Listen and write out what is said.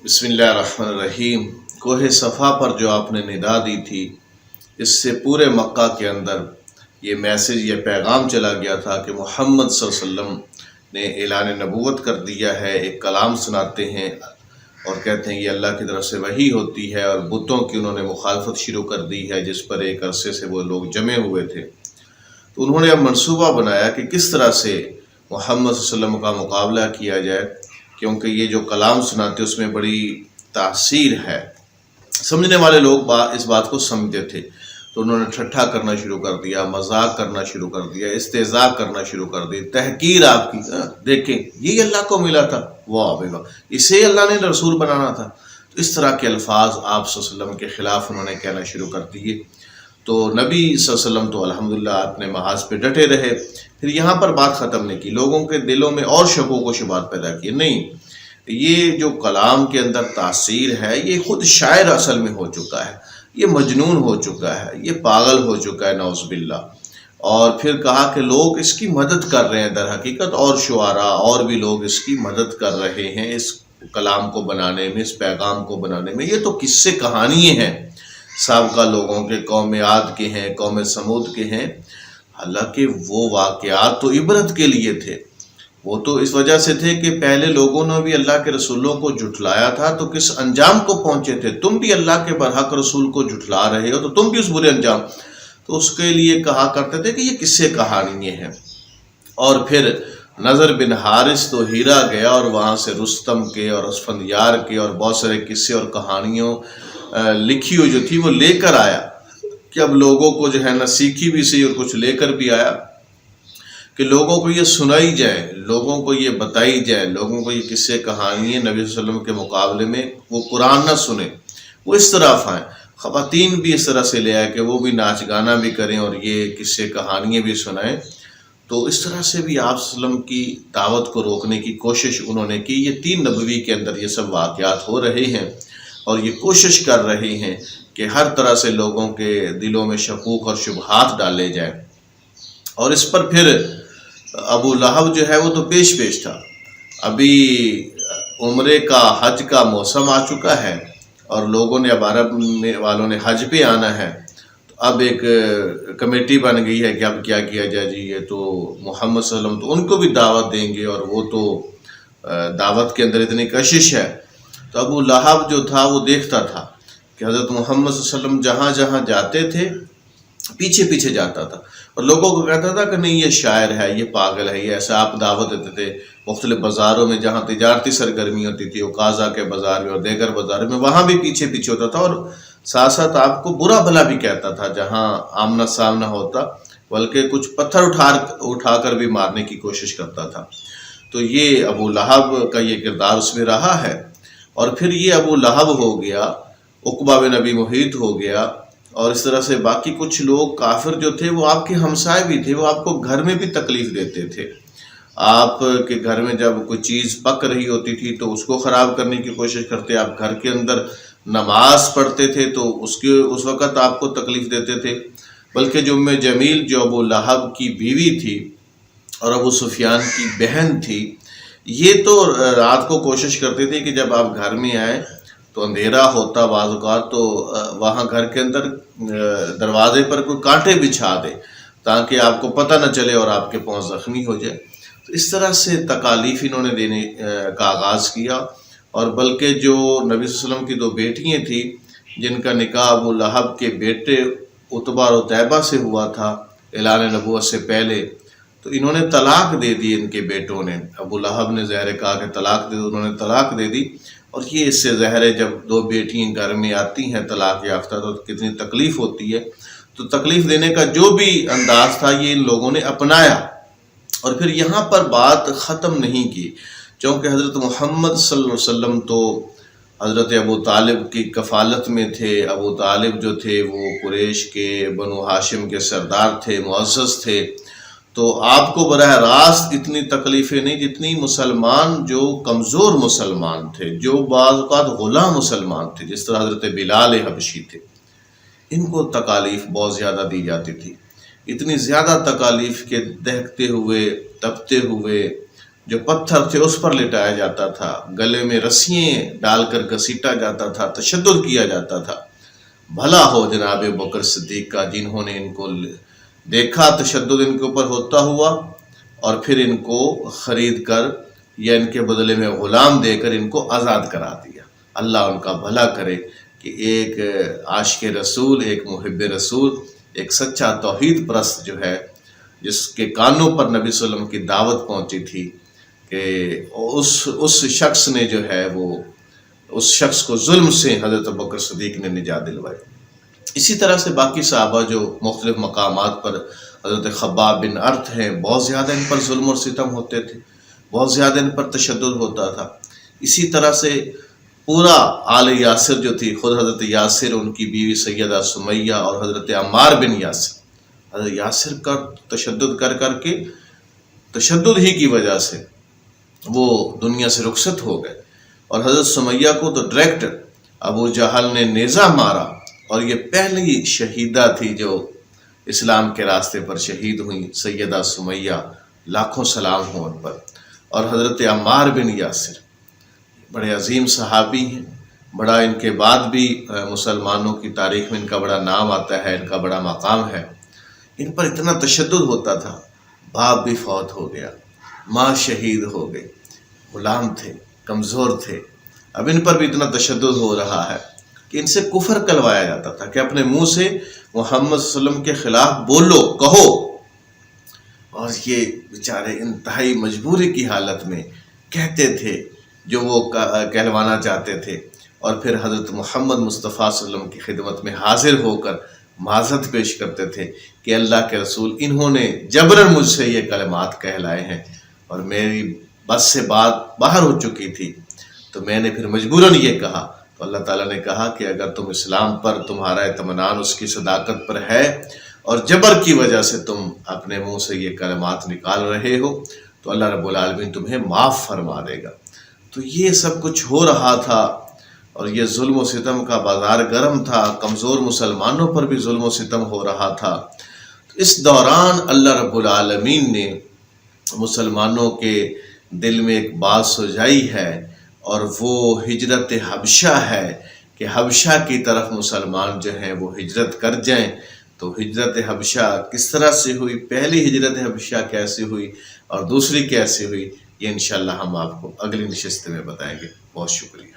بسم اللہ الرحمن الرحیم۔ کوہ صفا پر جو آپ نے ندا دی تھی، اس سے پورے مکہ کے اندر یہ میسج، یہ پیغام چلا گیا تھا کہ محمد صلی اللہ علیہ وسلم نے اعلان نبوت کر دیا ہے، ایک کلام سناتے ہیں اور کہتے ہیں یہ اللہ کی طرف سے وحی ہوتی ہے، اور بتوں کی انہوں نے مخالفت شروع کر دی ہے جس پر ایک عرصے سے وہ لوگ جمے ہوئے تھے۔ تو انہوں نے اب منصوبہ بنایا کہ کس طرح سے محمد صلی اللہ علیہ وسلم کا مقابلہ کیا جائے، کیونکہ یہ جو کلام سناتے اس میں بڑی تاثیر ہے۔ سمجھنے والے لوگ اس بات کو سمجھتے تھے، تو انہوں نے ٹھٹھا کرنا شروع کر دیا، مذاق کرنا شروع کر دیا، استہزاء کرنا شروع کر دی، تحقیر آپ کی، دیکھیں یہ اللہ کو ملا تھا، واہ بھائی واہ، اسے اللہ نے رسول بنانا تھا۔ تو اس طرح کے الفاظ آپ صلی اللہ علیہ وسلم کے خلاف انہوں نے کہنا شروع کر دیے۔ تو نبی صلی اللہ علیہ وسلم تو الحمدللہ اپنے محاذ پہ ڈٹے رہے۔ پھر یہاں پر بات ختم نہیں کی، لوگوں کے دلوں میں اور شکوک و شبہات پیدا کیے، نہیں، یہ جو کلام کے اندر تاثیر ہے، یہ خود شاعر اصل میں ہو چکا ہے، یہ مجنون ہو چکا ہے، یہ پاگل ہو چکا ہے، نعوذ باللہ۔ اور پھر کہا کہ لوگ اس کی مدد کر رہے ہیں، در حقیقت اور شعراء اور بھی لوگ اس کی مدد کر رہے ہیں اس کلام کو بنانے میں، اس پیغام کو بنانے میں۔ یہ تو قصے کہانیاں ہیں سابقہ لوگوں کے، قوم عاد کے ہیں، قوم سمود کے ہیں، حالانکہ وہ واقعات تو عبرت کے لیے تھے۔ وہ تو اس وجہ سے تھے کہ پہلے لوگوں نے بھی اللہ کے رسولوں کو جھٹلایا تھا تو کس انجام کو پہنچے تھے۔ تم بھی اللہ کے برحق رسول کو جھٹلا رہے ہو تو تم بھی اس برے انجام، تو اس کے لیے کہا کرتے تھے کہ یہ قصے کہانیاں ہیں۔ اور پھر نضر بن حارث تو ہیرا گیا اور وہاں سے رستم کے اور اسفندیار کے اور بہت سارے قصے اور کہانیوں لکھی ہوئی جو تھی وہ لے کر آیا، کہ اب لوگوں کو جو ہے نا سیکھی بھی سی اور کچھ لے کر بھی آیا، کہ لوگوں کو یہ سنائی جائے، لوگوں کو یہ بتائی جائے، لوگوں کو یہ قصے کہانیاں نبی صلی اللہ علیہ وسلم کے مقابلے میں وہ قرآن نہ سنیں، وہ اس طرف آئیں۔ خواتین بھی اس طرح سے لے آئے کہ وہ بھی ناچ گانا بھی کریں اور یہ قصے کہانیاں بھی سنائیں۔ تو اس طرح سے بھی آپ صلی اللہ علیہ وسلم کی دعوت کو روکنے کی کوشش انہوں نے کی۔ یہ 3 نبوی کے اندر یہ سب واقعات ہو رہے ہیں اور یہ کوشش کر رہے ہیں کہ ہر طرح سے لوگوں کے دلوں میں شکوک اور شبہات ڈالے جائیں۔ اور اس پر پھر ابو لہب جو ہے وہ تو پیش تھا۔ ابھی عمرے کا، حج کا موسم آ چکا ہے اور لوگوں نے، اب عرب والوں نے حج پہ آنا ہے، تو اب ایک کمیٹی بن گئی ہے کہ اب کیا کیا جائے جی، یہ تو محمد صلی اللہ علیہ وسلم تو ان کو بھی دعوت دیں گے اور وہ تو دعوت کے اندر اتنی کشش ہے۔ تو ابو لہب جو تھا وہ دیکھتا تھا کہ حضرت محمد صلی اللہ علیہ وسلم جہاں جہاں جاتے تھے پیچھے پیچھے جاتا تھا اور لوگوں کو کہتا تھا کہ نہیں یہ شاعر ہے، یہ پاگل ہے، یہ ایسا۔ آپ دعوت دیتے تھے مختلف بازاروں میں جہاں تجارتی سرگرمی ہوتی تھی، اوقازہ کے بازار میں اور دیگر بازاروں میں، وہاں بھی پیچھے پیچھے ہوتا تھا، اور ساتھ ساتھ آپ کو برا بھلا بھی کہتا تھا جہاں آمنا سامنا ہوتا، بلکہ کچھ پتھر اٹھا کر بھی مارنے کی کوشش کرتا تھا۔ تو یہ ابو لہب کا یہ کردار اس میں رہا ہے۔ اور پھر یہ ابو لہب ہو گیا، عقبہ بن ابی معیط ہو گیا، اور اس طرح سے باقی کچھ لوگ کافر جو تھے وہ آپ کے ہمسائے بھی تھے، وہ آپ کو گھر میں بھی تکلیف دیتے تھے۔ آپ کے گھر میں جب کوئی چیز پک رہی ہوتی تھی تو اس کو خراب کرنے کی کوشش کرتے، آپ گھر کے اندر نماز پڑھتے تھے تو اس وقت آپ کو تکلیف دیتے تھے۔ بلکہ جو ام جمیل جو ابو لہب کی بیوی تھی اور ابو سفیان کی بہن تھی، یہ تو رات کو کوشش کرتے تھے کہ جب آپ گھر میں آئیں تو اندھیرا ہوتا بعض اوقات، تو وہاں گھر کے اندر دروازے پر کوئی کانٹے بچھا دے تاکہ آپ کو پتہ نہ چلے اور آپ کے پاؤں زخمی ہو جائے۔ تو اس طرح سے تکالیف انہوں نے دینے کا آغاز کیا۔ اور بلکہ جو نبی صلی اللہ علیہ وسلم کی 2 بیٹیاں تھیں جن کا نکاح ابو لہب کے بیٹے عتبہ اور عتیبہ سے ہوا تھا اعلان نبوت سے پہلے، تو انہوں نے طلاق دے دی، ان کے بیٹوں نے، ابو لہب نے ظاہر کہا کہ طلاق دے دو، انہوں نے طلاق دے دی۔ اور یہ اس سے ظاہر ہے جب 2 بیٹیاں گھر میں آتی ہیں طلاق یافتہ تو کتنی تکلیف ہوتی ہے۔ تو تکلیف دینے کا جو بھی انداز تھا یہ ان لوگوں نے اپنایا۔ اور پھر یہاں پر بات ختم نہیں کی، چونکہ حضرت محمد صلی اللہ علیہ وسلم تو حضرت ابو طالب کی کفالت میں تھے۔ ابو طالب جو تھے وہ قریش کے، بنو ہاشم کے سردار تھے، معزز تھے، تو آپ کو براہ راست اتنی تکلیفیں نہیں جتنی مسلمان جو کمزور مسلمان تھے، جو بعض اوقات غلام مسلمان تھے، جس طرح حضرت بلال حبشی تھے، ان کو تکالیف بہت زیادہ دی جاتی تھی۔ اتنی زیادہ تکالیف کے دہکتے ہوئے، تپتے ہوئے جو پتھر تھے اس پر لٹایا جاتا تھا، گلے میں رسیاں ڈال کر گھسیٹا جاتا تھا، تشدد کیا جاتا تھا۔ بھلا ہو جناب بکر صدیق کا، جنہوں نے ان کو دیکھا تشدد ان کے اوپر ہوتا ہوا اور پھر ان کو خرید کر یا ان کے بدلے میں غلام دے کر ان کو آزاد کرا دیا۔ اللہ ان کا بھلا کرے کہ ایک عاشق رسول، ایک محب رسول، ایک سچا توحید پرست جو ہے، جس کے کانوں پر نبی صلی اللہ علیہ وسلم کی دعوت پہنچی تھی، کہ اس شخص نے جو ہے وہ اس شخص کو ظلم سے حضرت ابوبکر صدیق نے نجات دلوائی۔ اسی طرح سے باقی صحابہ جو مختلف مقامات پر، حضرت خباب بن ارت ہیں، بہت زیادہ ان پر ظلم اور ستم ہوتے تھے، بہت زیادہ ان پر تشدد ہوتا تھا۔ اسی طرح سے پورا آل یاسر جو تھی، خود حضرت یاسر، ان کی بیوی سیدہ سمیہ اور حضرت عمار بن یاسر، حضرت یاسر کا تشدد کر کر کے، تشدد ہی کی وجہ سے وہ دنیا سے رخصت ہو گئے، اور حضرت سمیہ کو تو ڈائریکٹ ابو جہل نے نیزہ مارا، اور یہ پہلی شہیدہ تھی جو اسلام کے راستے پر شہید ہوئیں، سیدہ سمیہ، لاکھوں سلام ہوں ان پر۔ اور حضرت عمار بن یاسر بڑے عظیم صحابی ہیں، بڑا ان کے بعد بھی مسلمانوں کی تاریخ میں ان کا بڑا نام آتا ہے، ان کا بڑا مقام ہے۔ ان پر اتنا تشدد ہوتا تھا، باپ بھی فوت ہو گیا، ماں شہید ہو گئی، غلام تھے، کمزور تھے، اب ان پر بھی اتنا تشدد ہو رہا ہے کہ ان سے کفر کلوایا جاتا تھا کہ اپنے منہ سے محمد صلی اللہ علیہ وسلم کے خلاف بولو، کہو، اور یہ بیچارے انتہائی مجبوری کی حالت میں کہتے تھے جو وہ کہلوانا چاہتے تھے، اور پھر حضرت محمد مصطفیٰ صلی اللہ علیہ وسلم کی خدمت میں حاضر ہو کر معذرت پیش کرتے تھے کہ اللہ کے رسول، انہوں نے جبراً مجھ سے یہ کلمات کہلائے ہیں، اور میری بس سے بات باہر ہو چکی تھی، تو میں نے پھر مجبوراً یہ کہا۔ تو اللہ تعالیٰ نے کہا کہ اگر تم اسلام پر، تمہارا اطمینان اس کی صداقت پر ہے، اور جبر کی وجہ سے تم اپنے منہ سے یہ کلمات نکال رہے ہو، تو اللہ رب العالمین تمہیں معاف فرما دے گا۔ تو یہ سب کچھ ہو رہا تھا، اور یہ ظلم و ستم کا بازار گرم تھا، کمزور مسلمانوں پر بھی ظلم و ستم ہو رہا تھا۔ اس دوران اللہ رب العالمین نے مسلمانوں کے دل میں ایک بات سجائی ہے، اور وہ ہجرت حبشہ ہے، کہ حبشہ کی طرف مسلمان جو ہیں وہ ہجرت کر جائیں۔ تو ہجرت حبشہ کس طرح سے ہوئی، پہلی ہجرت حبشہ کیسے ہوئی اور دوسری کیسے ہوئی، یہ انشاءاللہ ہم آپ کو اگلی نشست میں بتائیں گے۔ بہت شکریہ۔